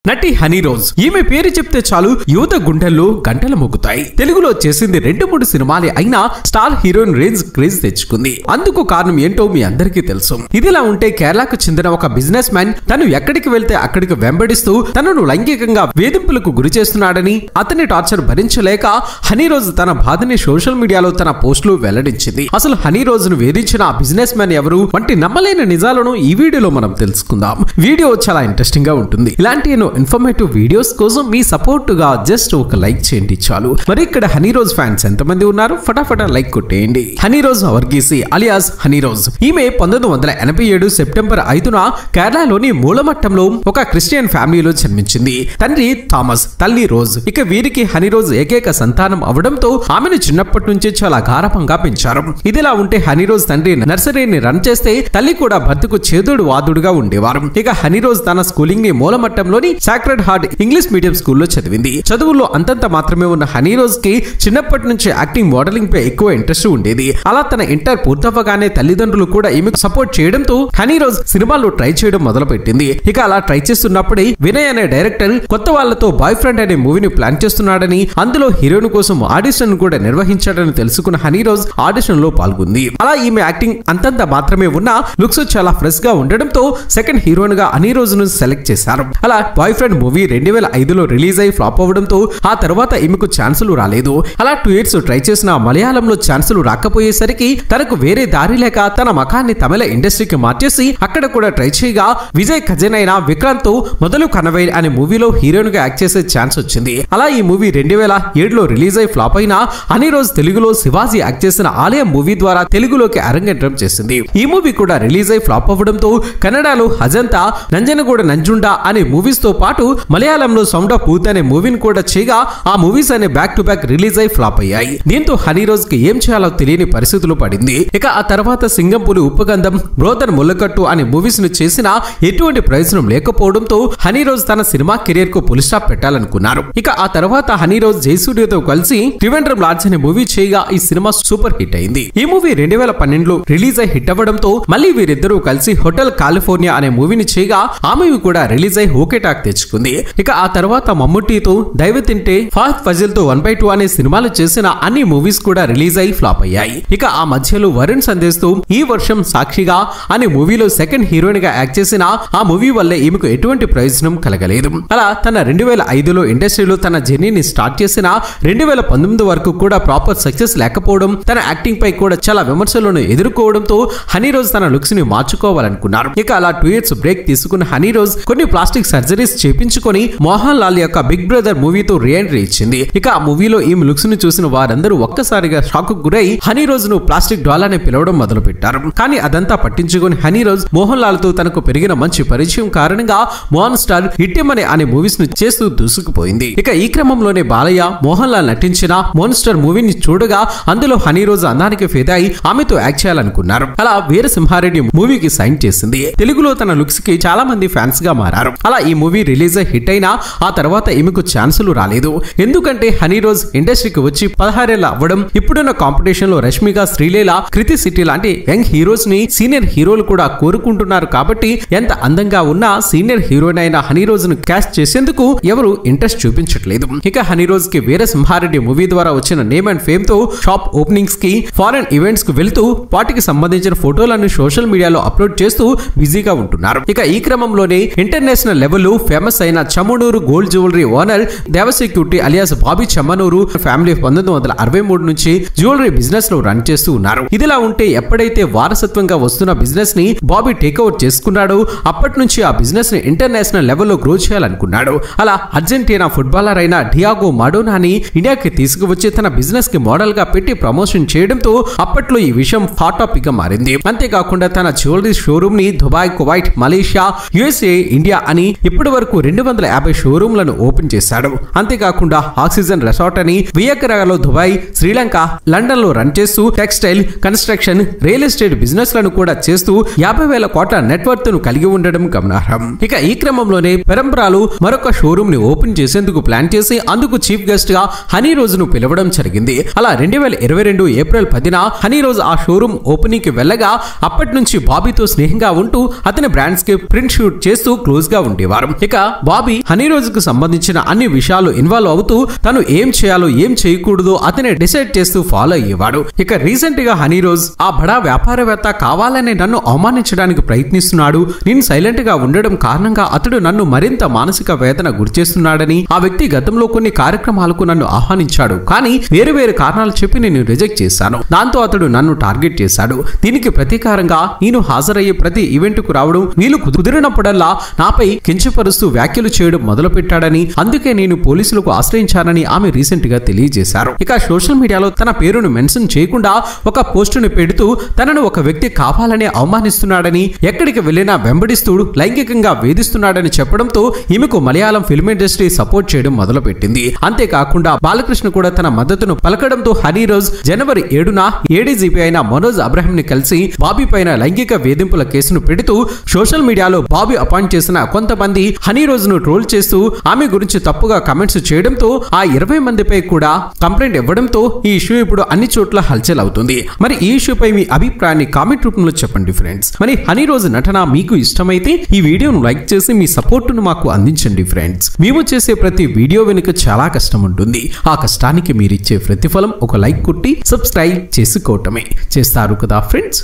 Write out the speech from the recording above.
నటి హనీ రోజ్ ఈమె పేరు చెప్తే చాలు యువత గుండెల్లో గంటలు మోగుతాయి. తెలుగులో చేసింది 2-3 సినిమాలే అయినా స్టార్ హీరోయిన్ రేంజ్ క్రేజ్ తెచ్చుకుంది. అందుకు కారణం ఏంటో మీ అందరికీ తెలుసు. ఇదిలా ఉంటే కేరళకు చెందిన ఒక బిజినెస్ మ్యాన్ తను ఎక్కడికి వెళ్తే అక్కడికి వెంబడిస్తూ తనను లైంగికంగా వేధింపులకు గురి చేస్తున్నాడని, అతని టార్చర్ భరించలేక హనీ రోజ్ తన బాధని సోషల్ మీడియాలో తన పోస్టులు వెల్లడించింది. అసలు హనీ రోజ్ ను వేధించిన ఆ బిజినెస్ మ్యాన్ ఎవరు వంటి నమ్మలేని నిజాలను ఈ వీడియోలో మనం తెలుసుకుందాం. వీడియో చాలా ఇంట్రెస్టింగ్ గా ఉంటుంది. ఇలాంటి ఇన్ఫర్మేటివ్ వీడియోస్ కోసం మీ సపోర్ట్ గా జస్ట్ ఒక లైక్ చేయండి చాలు. మరి ఇక్కడ హనీ రోజ్ ఫ్యాన్స్ ఎంతమంది ఉన్నారు? ఫటాఫటా లైక్ కొట్టేయండి. హనీ రోజ్ వర్గీసి అలియాస్ హనీ రోజ్ ఈమె 1987 సెప్టెంబర్ 5న కేరళలోని మూలమట్టంలో ఒక క్రిస్టియన్ ఫ్యామిలీలో జన్మించింది. తండ్రి థామస్, తల్లి రోజ్. ఇక వీరికి హనీ రోజ్ ఏకైక సంతానం అవడంతో ఆమెను చిన్నప్పటి నుంచి చాలా గారభంగా పెంచారు. ఇదిలా ఉంటే హనీ రోజ్ తండ్రి నర్సరీని రన్ చేస్తే తల్లి కూడా భర్తకు చేదుడు వాదుడుగా ఉండేవారు. ఇక హనీ రోజ్ తన స్కూలింగ్ ని మూలమట్టంలోని సాక్రెడ్ హార్ట్ ఇంగ్లీష్ మీడియం స్కూల్లో చదివింది. చదువుల్లో అంతంత మాత్రమే ఉన్న హనీ రోజ్ కి చిన్నప్పటి నుంచి యాక్టింగ్, మోడలింగ్ పై ఎక్కువ ఇంట్రెస్ట్ ఉండేది. అలా తన ఇంటర్ పూర్తవగానే తల్లిదండ్రులు కూడా ఈమెకు సపోర్ట్ చేయడంతో హనీ రోజ్ సినిమాల్లో ట్రై చేయడం మొదలు పెట్టింది. ఇక అలా ట్రై చేస్తున్నప్పుడే వినయ్ అనే డైరెక్టర్ కొత్త వాళ్లతో బాయ్ ఫ్రెండ్ అనే మూవీని ప్లాన్ చేస్తున్నాడని, అందులో హీరోయిన్ కోసం ఆడిషన్ కూడా నిర్వహించాడని తెలుసుకున్న హనీ రోజ్ ఆడిషన్ లో పాల్గొంది. అలా ఈమె యాక్టింగ్ అంతంత మాత్రమే ఉన్నా లుక్స్ చాలా ఫ్రెష్ గా ఉండడంతో సెకండ్ హీరోయిన్ గా హనీ రోజ్ ను సెలెక్ట్ చేశారు. అలా బాయ్ ఫ్రెండ్ మూవీ 2005లో రిలీజ్ అయి ఫ్లాప్ అవ్వడంతో ఆ తర్వాత ఈమెకు ఛాన్సులు రాలేదు. అలా 2 years ట్రై చేసిన మలయాళంలో ఛాన్సులు రాకపోయేసరికి తనకు వేరే దారి లేక తన మకాన్ని తమిళ ఇండస్ట్రీకి మార్చేసి అక్కడ కూడా ట్రై చేయగా విజయ్ కజిన్ అయిన విక్రాంత్ తో మొదలు కనవై అనే మూవీలో హీరోయిన్ గా యాక్ట్ చేసే ఛాన్స్ వచ్చింది. అలా ఈ మూవీ 2007లో రిలీజ్ అయి ఫ్లాప్ అయినా హనీ రోజ్ తెలుగులో శివాజీ యాక్ట్ చేసిన ఆలయం మూవీ ద్వారా తెలుగులోకి అరంగేట్రం చేసింది. ఈ మూవీ కూడా రిలీజ్ అయి ఫ్లాప్ అవ్వడంతో కన్నడలో హజంతా, నంజనగూడ నంజుండా అనే మూవీస్ తో పాటు మలయాళంలో సౌండ్ ఆఫ్ యూత్ అనే మూవీని కూడా చేయగా ఆ మూవీస్ అనే బ్యాక్ టు బ్యాక్ రిలీజ్ అయి ఫ్లాప్ అయ్యాయి. దీంతో హనీ రోజ్ కి ఏం చేయాలో తెలియని పరిస్థితులు పడింది. ఇక ఆ తర్వాత సింగంపులి, ఉప్పగంధం, బ్రోదర్ ముల్లకట్టు అనే మూవీస్ ను చేసినా ఎటువంటి ప్రయోజనం లేకపోవడంతో హనీ రోజ్ తన సినిమా కెరీర్ కు ఫుల్ స్టాప్ పెట్టాలనుకున్నారు. ఇక ఆ తర్వాత హనీ రోజ్ జయసూర్యతో కలిసి త్రివేంద్రం లాడ్జ్ అనే మూవీ చేయగా ఈ సినిమా సూపర్ హిట్ అయింది. ఈ మూవీ 2012లో రిలీజ్ అయి హిట్ అవ్వడంతో మళ్ళీ వీరిద్దరూ కలిసి హోటల్ కాలిఫోర్నియా అనే మూవీని చేయగా ఆ మూవీ కూడా రిలీజ్ అయి ఓకే టాక్ తెచ్చుకుంది. ఇక ఆ తర్వాత మమ్ముట్టితో దైవతింటే, ఫహద్ ఫజిల్ తో 1/2 అనే సినిమాలు చేసిన అన్ని మూవీస్ కూడా రిలీజ్ అయి ఫ్లాప్ అయ్యాయి. ఇక ఆ మధ్యలో వరుణ్ సందేశ్ తో ఈ వర్షం సాక్షిగా అనే మూవీలో సెకండ్ హీరోయిన్ గా యాక్ట్ చేసిన ఆ మూవీ వల్లే ఈమెకు ఎటువంటి ప్రయోజనం కలగలేదు. అలా తన 2005లో ఇండస్ట్రీలో తన జర్నీని స్టార్ట్ చేసిన 2019 వరకు కూడా ప్రాపర్ సక్సెస్ లేకపోవడం, తన యాక్టింగ్ పై కూడా చాలా విమర్శలను ఎదుర్కోవడంతో హనీ రోజ్ తన లుక్స్ ని మార్చుకోవాలనుకున్నారు. ఇక అలా 2 years బ్రేక్ తీసుకున్న హనీ రోజ్ కొన్ని ప్లాస్టిక్ సర్జరీస్ చేపించుకొని మోహన్ లాల్ యొక్క బిగ్ బ్రదర్ మూవీతో రీఎంట్రీ ఇచ్చింది. ఇక ఆ మూవీలో ఈమె లుక్స్ ని చూసిన వారందరూ ఒక్కసారిగా షాక్ కు గురై హనీ రోజ్ ను ప్లాస్టిక్ డాల్ అని పిలవడం మొదలు పెట్టారు. కానీ అదంతా పట్టించుకొని హనీ రోజ్ మోహన్ లాల్ తో తనకు పెరిగిన మంచి పరిచయం కారణంగా మోహన్ స్టార్ హిట్టెమనే అనే మూవీస్ ను చేస్తూ దూసుకుపోయింది. ఇక ఈ క్రమంలోనే బాలయ్య, మోహన్ లాల్ నటించిన మోన్స్టర్ మూవీని చూడగా అందులో హనీ రోజ్ అందానికి ఫిదా అయి ఆమెతో యాక్ట్ చేయాలనుకున్నారు. అలా వీరసింహారెడ్డి మూవీకి సైన్ చేసింది. తెలుగులో తన లుక్స్ కి చాలా మంది ఫ్యాన్స్ గా మారారు. అలా ఈ మూవీ రిలీజ్ అయి హిట్ అయినా ఆ తర్వాత ఈమెకు ఛాన్సులు రాలేదు. ఎందుకంటే హనీ రోజ్ ఇండస్ట్రీకి వచ్చి 16 ఏళ్ల అవ్వడం, ఇప్పుడున్న కాంపిటీషన్ లో రష్మిక, శ్రీలీల, కృతి శెట్టి లాంటి యంగ్ హీరోస్ ని సీనియర్ హీరోలు కూడా కోరుకుంటున్నారు. కాబట్టి ఎంత అందంగా ఉన్నా సీనియర్ హీరోయిన్ అయిన హనీ రోజ్ ను క్యాస్ట్ చేసేందుకు ఎవరు ఇంట్రెస్ట్ చూపించట్లేదు. ఇక హనీ రోజ్ కి వీరసింహారెడ్డి మూవీ ద్వారా వచ్చిన నేమ్ అండ్ ఫేమ్ తో షాప్ ఓపెనింగ్స్ కి, ఫారెన్ ఈవెంట్స్ కు వెళ్తూ వాటికి సంబంధించిన ఫోటోలను సోషల్ మీడియాలో అప్లోడ్ చేస్తూ బిజీగా ఉంటున్నారు. ఇక ఈ క్రమంలోనే ఇంటర్నేషనల్ లెవెల్లో ఫేమస్ అయిన చమ్మనూరు గోల్డ్ జ్యువెలరీ ఓనర్ దేవసెక్యూరిటీ అలియాస్ బాబీ చమ్మనూరు ఫ్యామిలీ 1963 నుంచి జ్యువెలరీ బిజినెస్ లో రన్ చేస్తూ ఉన్నారు. ఇదిలా ఉంటే ఎప్పుడైతే వారసత్వంగా వస్తున్న బిజినెస్ ని బాబీ టేక్ఓవర్ చేసుకున్నాడో అప్పటి నుంచి ఆ బిజినెస్ ని ఇంటర్నేషనల్ లెవెల్లో గ్రో చేయాలనుకున్నాడు. అలా అర్జెంటీనా ఫుట్బాలర్ అయిన డియాగో మాడోనాని ఇండియాకి తీసుకువచ్చి తన బిజినెస్ కి మోడల్ గా పెట్టి ప్రమోషన్ చేయడంతో అప్పట్లో ఈ విషయం హాట్ టాపిక్ గా మారింది. అంతేకాకుండా తన జ్యువెలరీ షోరూమ్ ని Dubai, Kuwait, Malaysia, USA, India అని ఇప్పటి వరకు 250 షోరూమ్లను ఓపెన్ చేశాడు. అంతేకాకుండా ఆక్సిజన్ రిసార్ట్ అని వియకరాలో దుబాయ్, శ్రీలంక, లండన్ లో రన్ చేస్తూ textile, construction, real estate business లను కూడా చేస్తూ 50,000 కోట్ల నెట్వర్త్ ను కలిగి ఉండడం గమనార్హం. ఇక ఈ క్రమంలోనే పెరంబ్రాలో మరొక షోరూమ్ ని ఓపెన్ చేసేందుకు ప్లాన్ చేసి అందుకు చీఫ్ గెస్ట్ గా హనీ రోజ్ ను పిలవడం జరిగింది. అలా 2022 ఏప్రిల్ 10న హనీ రోజ్ ఆ షోరూమ్ ఓపెనింగ్ కి వెళ్ళగా అప్పటి నుంచి బాబీతో స్నేహంగా ఉంటూ అతని బ్రాండ్స్ కి ప్రింట్ షూట్ చేస్తూ క్లోజ్ గా ఉండేవారు. ఇక ఇక బాబీ హనీ రోజ్ కు సంబంధించిన అన్ని విషయాలు ఇన్వాల్వ్ అవుతూ తను ఏం చేయాలో ఏం చేయకూడదో అతనే డిసైడ్ చేస్తూ ఫాలో అయ్యేవాడు. ఇక రీసెంట్ గా హనీ రోజ్ ఆ బడా వ్యాపారవేత్త కావాలనే నన్ను అవమానించడానికి ప్రయత్నిస్తున్నాడు, నేను సైలెంట్ గా ఉండడం కారణంగా అతడు నన్ను మరింత మానసిక వేదన గురిచేస్తున్నాడని, ఆ వ్యక్తి గతంలో కొన్ని కార్యక్రమాలకు నన్ను ఆహ్వానించాడు, కానీ వేరు వేరు కారణాలు చెప్పి నేను రిజెక్ట్ చేశాను. దాంతో అతడు నన్ను టార్గెట్ చేశాడు. దీనికి ప్రతీకారంగా నేను హాజరయ్యే ప్రతి ఈవెంట్ కు రావడం, వీలు కుదిరినప్పుడల్లా నాపై కించపరుస్తూ వ్యాఖ్యలు చేయడం మొదలు పెట్టాడని, అందుకే నేను పోలీసులకు ఆశ్రయించానని ఆమె రీసెంట్ గా తెలియజేశారు. ఇక సోషల్ మీడియాలో తన పేరును మెన్షన్ చేయకుండా ఒక పోస్టును పెడుతూ తనను ఒక వ్యక్తి కావాలనే అవమానిస్తున్నాడని, ఎక్కడికి వెళ్లినా వెంబడిస్తూ లైంగికంగా వేధిస్తున్నాడని చెప్పడంతో ఈమెకు మలయాళం ఫిల్మ్ ఇండస్ట్రీ సపోర్ట్ చేయడం మొదలుపెట్టింది. అంతేకాకుండా బాలకృష్ణ కూడా తన మద్దతును పలకడంతో హనీ రోజ్ జనవరి 7న ఏడీజీపీ అయిన మనోజ్ అబ్రహం ని కలిసి బాబీ పైన లైంగిక వేధింపుల కేసును పెడుతూ సోషల్ మీడియాలో బాబీ అపాయింట్ చేసిన కొంతమంది హనీ రోజ్ ను ట్రోల్ చేస్తూ ఆమె గురించి తప్పుగా కమెంట్స్ చేయడంతో ఆ 20 మందిపై కూడా కంప్లైంట్ ఇవ్వడంతో ఈ ఇష్యూ ఇప్పుడు అన్ని చోట్ల హల్చల్ అవుతుంది. మరి ఈ ఇష్యూపై మీ అభిప్రాయాన్ని కామెంట్ రూపంలో చెప్పండి ఫ్రెండ్స్. మరి హనీ రోజ్ నటన మీకు ఇష్టమైతే ఈ వీడియోను లైక్ చేసి మీ సపోర్టును మాకు అందించండి ఫ్రెండ్స్. మేము చేసే ప్రతి వీడియో వెనుక చాలా కష్టం ఉంటుంది. ఆ కష్టానికి మీరిచ్చే ప్రతిఫలం ఒక లైక్ కొట్టి సబ్స్క్రైబ్ చేసుకోవటమే. చేస్తారు కదా ఫ్రెండ్స్.